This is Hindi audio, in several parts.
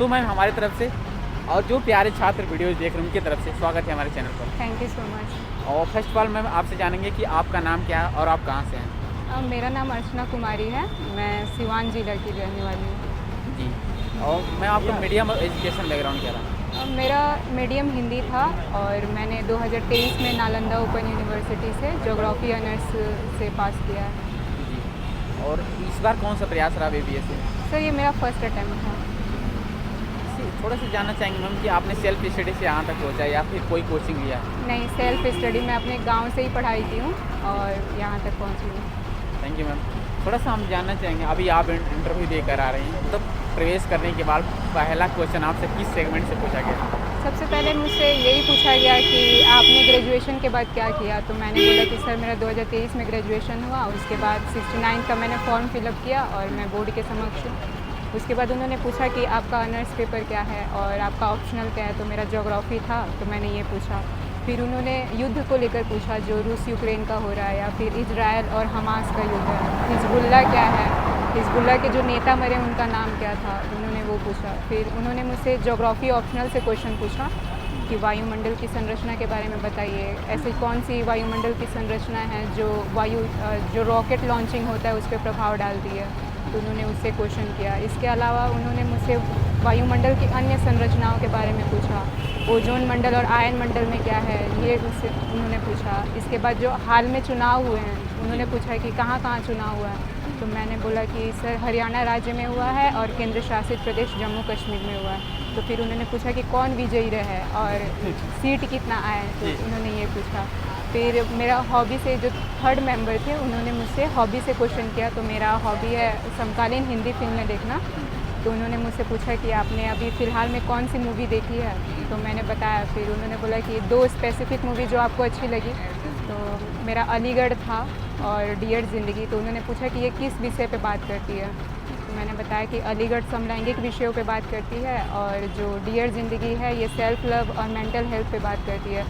तो मैम हमारी तरफ से और जो प्यारे छात्र वीडियोज़ देख रहे हैं उनकी तरफ से स्वागत है हमारे चैनल पर। Thank you so much. और फर्स्ट ऑफ ऑल मैम आपसे जानेंगे कि आपका नाम क्या है और आप कहाँ से हैं? मेरा नाम अर्चना कुमारी है। मैं सिवान जिला की रहने वाली हूँ। जी। और मैं आपका मीडियम एजुकेशन बैकग्राउंड क्या रहा? मेरा मीडियम हिंदी था और मैंने 2023 में नालंदा ओपन यूनिवर्सिटी से ज्योग्राफी ऑनर्स से पास किया है। जी। और इस बार कौन सा प्रयास रहा BBA से? सर ये मेरा फर्स्ट अटैम्प्ट था। थोड़ा सा जानना चाहेंगे मैम कि आपने सेल्फ स्टडी से यहाँ तक पहुँचा या फिर कोई कोचिंग लिया है? नहीं, सेल्फ स्टडी मैं अपने गांव से ही पढ़ाई की हूँ और यहाँ तक पहुँची हूँ। Thank you ma'am. थोड़ा सा हम जानना चाहेंगे, अभी आप इंटरव्यू देकर आ रही हैं, तो प्रवेश करने के बाद पहला क्वेश्चन आपसे किस सेगमेंट से पूछा गया? सबसे पहले मुझसे यही पूछा गया कि आपने ग्रेजुएशन के बाद क्या किया, तो मैंने बोला कि सर मेरा 2023 में ग्रेजुएशन हुआ, उसके बाद 69 का मैंने फॉर्म फिलअप किया और मैं बोर्ड के समक्ष हूँ। उसके बाद उन्होंने पूछा कि आपका ऑनर्स पेपर क्या है और आपका ऑप्शनल क्या है, तो मेरा ज्योग्राफी था, तो मैंने ये पूछा। फिर उन्होंने युद्ध को लेकर पूछा जो रूस यूक्रेन का हो रहा है, या फिर इजराइल और हमास का युद्ध है, हिजबुल्ला क्या है, हिजबुल्ला के जो नेता मरे उनका नाम क्या था, उन्होंने वो पूछा। फिर उन्होंने मुझसे ज्योग्राफी ऑप्शनल से क्वेश्चन पूछा कि वायुमंडल की संरचना के बारे में बताइए, ऐसी कौन सी वायुमंडल की संरचना है जो रॉकेट लॉन्चिंग होता है उस पर प्रभाव डालती है, तो उन्होंने उससे क्वेश्चन किया। इसके अलावा उन्होंने मुझसे वायुमंडल की अन्य संरचनाओं के बारे में पूछा, ओजोन मंडल और आयन मंडल में क्या है, ये उससे उन्होंने पूछा। इसके बाद जो हाल में चुनाव हुए हैं, उन्होंने पूछा कि कहाँ कहाँ चुनाव हुआ है, तो मैंने बोला कि सर हरियाणा राज्य में हुआ है और केंद्र शासित प्रदेश जम्मू कश्मीर में हुआ है। तो फिर उन्होंने पूछा कि कौन विजयी रहे और सीट कितना आए, तो उन्होंने ये पूछा। फिर मेरा हॉबी से जो थर्ड मेंबर थे उन्होंने मुझसे हॉबी से क्वेश्चन किया, तो मेरा हॉबी है समकालीन हिंदी फिल्में देखना, तो उन्होंने मुझसे पूछा कि आपने अभी फ़िलहाल में कौन सी मूवी देखी है, तो मैंने बताया। फिर उन्होंने बोला कि 2 स्पेसिफिक मूवी जो आपको अच्छी लगी, तो मेरा अलीगढ़ था और डियर ज़िंदगी, तो उन्होंने पूछा कि ये किस विषय पे बात करती है, तो मैंने बताया कि अलीगढ़ समलैंगिक विषयों पे बात करती है और जो डियर ज़िंदगी है ये सेल्फ लव और मेंटल हेल्थ पे बात करती है।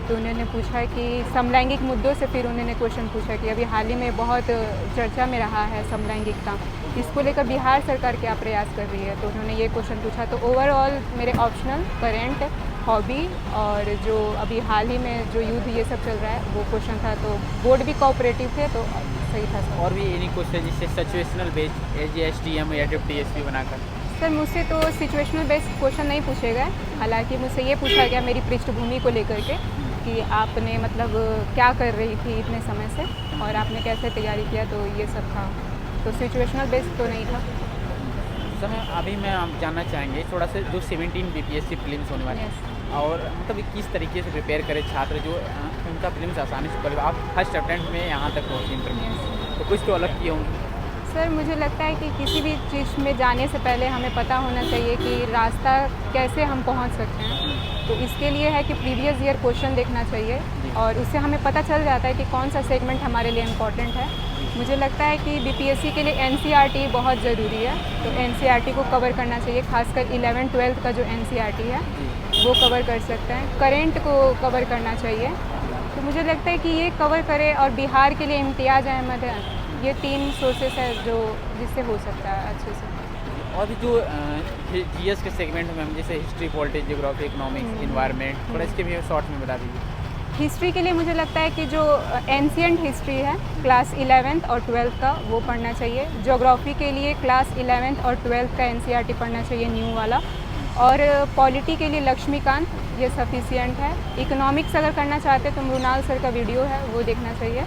तो उन्होंने पूछा कि समलैंगिक मुद्दों से फिर उन्होंने क्वेश्चन पूछा कि अभी हाल ही में बहुत चर्चा में रहा है समलैंगिकता, इसको लेकर बिहार सरकार क्या प्रयास कर रही है, तो उन्होंने ये क्वेश्चन पूछा। तो ओवरऑल मेरे ऑप्शनल, करेंट, हॉबी और जो अभी हाल ही में जो युद्ध ये सब चल रहा है वो क्वेश्चन था, तो बोर्ड भी कोऑपरेटिव थे, तो सही था सर। और भी एनी क्वेश्चन जिससे सिचुएशनल बेस्ड SGSTM या DSP बनाकर? सर मुझसे तो सिचुएशनल बेस्ड क्वेश्चन नहीं पूछे गए, हालांकि मुझसे ये पूछा गया मेरी पृष्ठभूमि को लेकर के कि आपने मतलब क्या कर रही थी इतने समय से और आपने कैसे तैयारी किया, तो ये सब था, तो सिचुएशनल बेस्ड तो नहीं था। समय अभी मैं आप जानना चाहेंगे थोड़ा सा जो 17 BPSC फिल्म्स होने वाले हैं और मतलब किस तरीके से प्रिपेयर करें छात्र जो उनका फिल्म्स आसानी से पढ़े, आप फर्स्ट अटेम्प्ट में यहाँ तक पहुँचे इंटरव्यू, तो कुछ तो अलग किए होंगे? सर मुझे लगता है कि किसी भी चीज़ में जाने से पहले हमें पता होना चाहिए कि रास्ता कैसे हम पहुंच सकते हैं, तो इसके लिए है कि प्रीवियस ईयर क्वेश्चन देखना चाहिए और उससे हमें पता चल जाता है कि कौन सा सेगमेंट हमारे लिए इम्पॉर्टेंट है। मुझे लगता है कि BPSC के लिए NCERT बहुत ज़रूरी है, तो NCERT को कवर करना चाहिए, खासकर 11th-12th का जो NCERT है वो कवर कर सकते हैं। करेंट को कवर करना चाहिए, तो मुझे लगता है कि ये कवर करे, और बिहार के लिए इम्तियाज़ अहमद है, ये 3 सोर्सेस है जो जिससे हो सकता है अच्छे से। और भी जो GS के सेगमेंट में जैसे history, politics, geography, economics, environment, थोड़ा इसके भी शॉर्ट में बता दीजिए। हिस्ट्री के लिए मुझे लगता है कि जो एंशिएंट हिस्ट्री है क्लास 11th और 12th का वो पढ़ना चाहिए। ज्योग्राफी के लिए क्लास 11th और 12th का NCERT पढ़ना चाहिए न्यू वाला, और पॉलिटी के लिए लक्ष्मीकांत, ये सफिशिएंट है। इकोनॉमिक्स अगर करना चाहते हैं तो मृणाल सर का वीडियो है वो देखना चाहिए,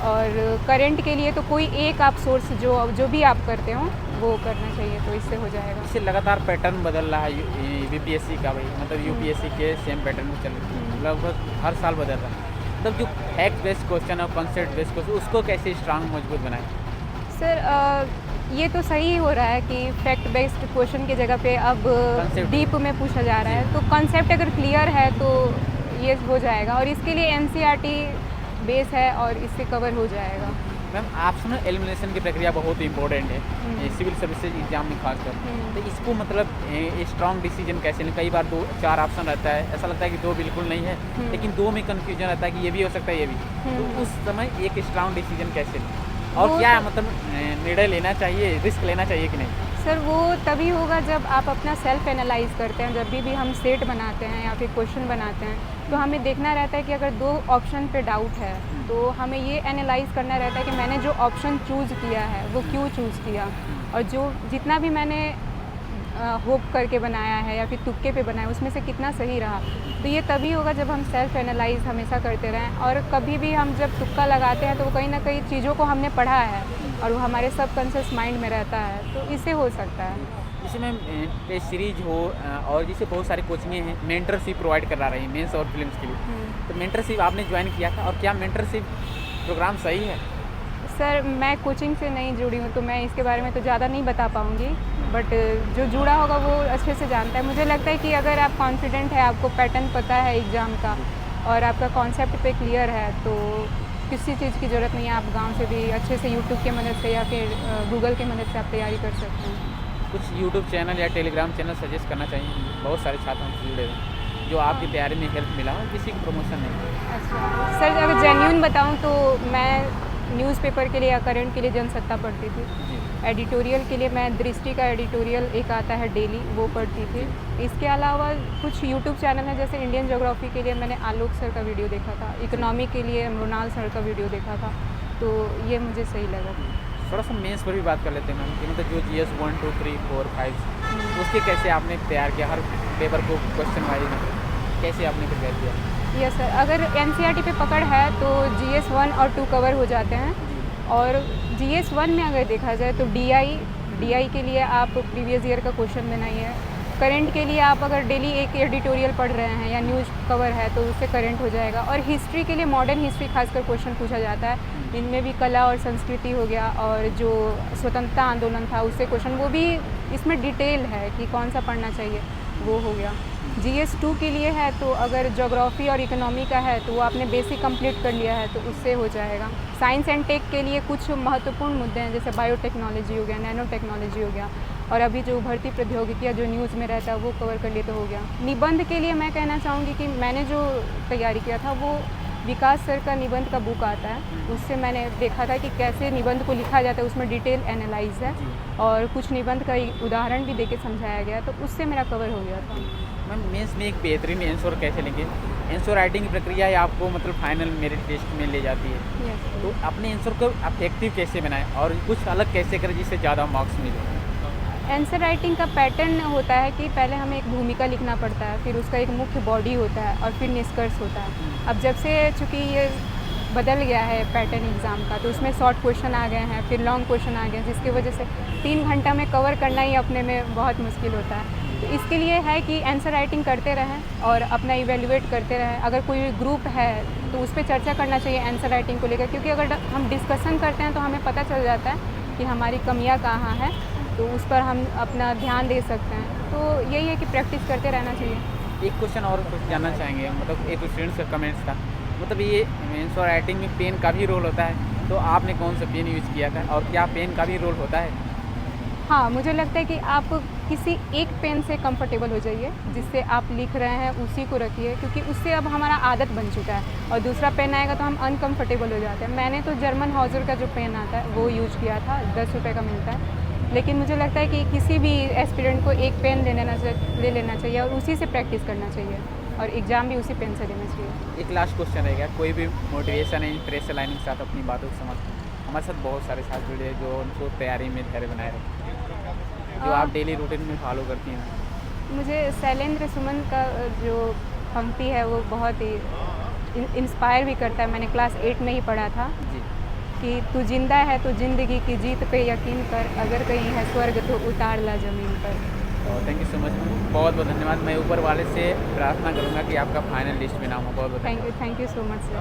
और करंट के लिए तो कोई एक आप सोर्स जो भी आप करते हो वो करना चाहिए, तो इससे हो जाएगा। इससे लगातार पैटर्न बदल रहा है BPSC का, भाई मतलब UPSC के सेम पैटर्न में चल रही है, लगभग हर साल बदल रहा है, मतलब जो फैक्ट बेस्ड क्वेश्चन और कॉन्सेप्ट बेस्ड क्वेश्चन उसको कैसे स्ट्रांग मजबूत बनाए? सर ये तो सही हो रहा है कि फैक्ट बेस्ड क्वेश्चन की जगह पे अब डीप में पूछा जा रहा है, तो कॉन्सेप्ट अगर क्लियर है तो ये हो जाएगा, और इसके लिए NCERT बेस है और इससे कवर हो जाएगा। मैम ऑप्शनल एलिमिनेशन की प्रक्रिया बहुत इंपॉर्टेंट है सिविल सर्विसेज एग्जाम में खासकर, तो इसको मतलब स्ट्रॉन्ग डिसीजन कैसे लें? कई बार 2-4 ऑप्शन रहता है, ऐसा लगता है कि 2 बिल्कुल नहीं है, लेकिन 2 में कन्फ्यूजन रहता है कि ये भी हो सकता है ये भी, तो उस समय एक स्ट्रॉन्ग डिसीजन कैसे लें और क्या मतलब निर्णय लेना चाहिए, रिस्क लेना चाहिए कि नहीं? सर वो तभी होगा जब आप अपना सेल्फ एनालाइज करते हैं। जब भी हम सेट बनाते हैं या फिर क्वेश्चन बनाते हैं तो हमें देखना रहता है कि अगर 2 ऑप्शन पे डाउट है तो हमें ये एनालाइज करना रहता है कि मैंने जो ऑप्शन चूज़ किया है वो क्यों चूज़ किया, और जो जितना भी मैंने होप करके बनाया है या फिर तुक्के पे बनाया उसमें से कितना सही रहा। तो ये तभी होगा जब हम सेल्फ एनालाइज हमेशा करते रहें, और कभी भी हम जब तुक्का लगाते हैं तो वो कहीं ना कहीं चीज़ों को हमने पढ़ा है और वो हमारे सबकॉन्शियस माइंड में रहता है, तो इससे हो सकता है। जैसे मैम टेस्ट सीरीज हो और जैसे बहुत सारी कोचिंगें हैं, मेंटरशिप प्रोवाइड करा रही हैं मेंस और फिल्म्स के लिए, तो मेंटरशिप आपने ज्वाइन किया था, और क्या मेंटरशिप प्रोग्राम सही है? सर मैं कोचिंग से नहीं जुड़ी हूँ तो मैं इसके बारे में तो ज़्यादा नहीं बता पाऊँगी, बट जो जुड़ा होगा वो अच्छे से जानता है। मुझे लगता है कि अगर आप कॉन्फिडेंट है, आपको पैटर्न पता है एग्ज़ाम का और आपका कॉन्सेप्ट पे क्लियर है, तो किसी चीज़ की ज़रूरत नहीं है। आप गांव से भी अच्छे से यूट्यूब की मदद से या फिर गूगल की मदद से आप तैयारी कर सकते हैं। कुछ यूट्यूब चैनल या टेलीग्राम चैनल सजेस्ट करना चाहिए? बहुत सारे छात्र हमसे जुड़े हुए जो आपकी तैयारी में हेल्प मिला हो, किसी को प्रमोशन नहीं। अच्छा सर, अगर जेन्युइन बताऊँ तो मैं न्यूज़पेपर के लिए या करंट के लिए जनसत्ता पढ़ती थी। एडिटोरियल के लिए मैं दृष्टि का एडिटोरियल एक आता है डेली, वो पढ़ती थी। इसके अलावा कुछ यूट्यूब चैनल हैं, जैसे इंडियन ज्योग्राफी के लिए मैंने आलोक सर का वीडियो देखा था, इकोनॉमी के लिए मृणाल सर का वीडियो देखा था, तो ये मुझे सही लगा। थोड़ा सा मेंस पर भी बात कर लेते हैं मैम, कि मतलब जो GS 1, 2, 3, 4, 5 उसके कैसे आपने तैयार किया, हर पेपर को क्वेश्चन वाइज कैसे आपने प्रिपेयर किया? यस सर, अगर NCERT पे पकड़ है तो GS 1 और 2 कवर हो जाते हैं, और GS 1 में अगर देखा जाए तो DI के लिए आप प्रीवियस ईयर का क्वेश्चन देना ही है। करंट के लिए आप अगर डेली एक एडिटोरियल पढ़ रहे हैं या न्यूज़ कवर है तो उससे करंट हो जाएगा। और हिस्ट्री के लिए मॉडर्न हिस्ट्री खासकर क्वेश्चन पूछा जाता है, इनमें भी कला और संस्कृति हो गया, और जो स्वतंत्रता आंदोलन था उससे क्वेश्चन, वो भी इसमें डिटेल है कि कौन सा पढ़ना चाहिए, वो हो गया। GS 2 के लिए है तो अगर ज्योग्राफी और इकोनॉमी का है तो वो आपने बेसिक कंप्लीट कर लिया है तो उससे हो जाएगा। साइंस एंड टेक के लिए कुछ महत्वपूर्ण मुद्दे हैं, जैसे बायोटेक्नोलॉजी हो गया, नैनो टेक्नोलॉजी हो गया, और अभी जो उभरती प्रौद्योगिकियाँ जो न्यूज़ में रहता है वो कवर कर लिए तो हो गया। निबंध के लिए मैं कहना चाहूँगी कि मैंने जो तैयारी किया था वो विकास सर का निबंध का बुक आता है, उससे मैंने देखा था कि कैसे निबंध को लिखा जाता है, उसमें डिटेल एनालाइज है और कुछ निबंध का उदाहरण भी देके समझाया गया, तो उससे मेरा कवर हो गया था। मैम मेंस में एक बेहतरीन आंसर कैसे लेंगे? आंसर राइटिंग की प्रक्रिया ही आपको मतलब फाइनल मेरिट टेस्ट में ले जाती है, यस। तो अपने आंसर को अफेक्टिव कैसे बनाएं और कुछ अलग कैसे करें जिससे ज़्यादा मार्क्स मिले? आंसर राइटिंग का पैटर्न होता है कि पहले हमें एक भूमिका लिखना पड़ता है, फिर उसका एक मुख्य बॉडी होता है और फिर निष्कर्ष होता है। अब जब से चूँकि ये बदल गया है पैटर्न एग्ज़ाम का, तो उसमें शॉर्ट क्वेश्चन आ गए हैं, फिर लॉन्ग क्वेश्चन आ गए हैं, जिसकी वजह से 3 घंटा में कवर करना ही अपने में बहुत मुश्किल होता है। तो इसके लिए है कि आंसर राइटिंग करते रहें और अपना इवेल्युएट करते रहें। अगर कोई ग्रुप है तो उस पर चर्चा करना चाहिए आंसर राइटिंग को लेकर, क्योंकि अगर हम डिस्कशन करते हैं तो हमें पता चल जाता है कि हमारी कमियां कहाँ हैं, तो उस पर हम अपना ध्यान दे सकते हैं। तो यही है कि प्रैक्टिस करते रहना चाहिए। एक क्वेश्चन और कुछ जानना चाहेंगे, मतलब एक स्टूडेंट्स का कमेंट्स था, मतलब ये आंसर राइटिंग में पेन का भी रोल होता है, तो आपने कौन सा पेन यूज़ किया था और क्या पेन का भी रोल होता है? हाँ, मुझे लगता है कि आप किसी एक पेन से कंफर्टेबल हो जाइए, जिससे आप लिख रहे हैं उसी को रखिए, क्योंकि उससे अब हमारा आदत बन चुका है, और दूसरा पेन आएगा तो हम अनकंफर्टेबल हो जाते हैं। मैंने तो जर्मन हाउजर का जो पेन आता है वो यूज किया था, 10 रुपये का मिलता है, लेकिन मुझे लगता है कि किसी भी एस्पिरेंट को एक पेन ले लेना चाहिए और उसी से प्रैक्टिस करना चाहिए, और एग्ज़ाम भी उसी पेन से देना चाहिए। एक लास्ट क्वेश्चन रहेगा, कोई भी मोटिवेशन है इंस्पिरेशन लाइन के साथ अपनी बातों को समझ, हमारे साथ बहुत सारे साथ जुड़े हैं जो उनको तैयारी में धैर्य बनाए रखें, जो आप डेली रूटीन में फॉलो करती हैं? मुझे शैलेंद्र सुमन का जो पंक्ति है वो बहुत ही इंस्पायर भी करता है। मैंने क्लास 8 में ही पढ़ा था जी। कि तू जिंदा है तो ज़िंदगी की जीत पे यकीन कर, अगर कहीं है स्वर्ग तो उतार ला ज़मीन पर। और थैंक यू सो मच, बहुत बहुत धन्यवाद। मैं ऊपर वाले से प्रार्थना करूँगा कि आपका फाइनल लिस्ट में नाम हो। बहुत बहुत thank you so much sir.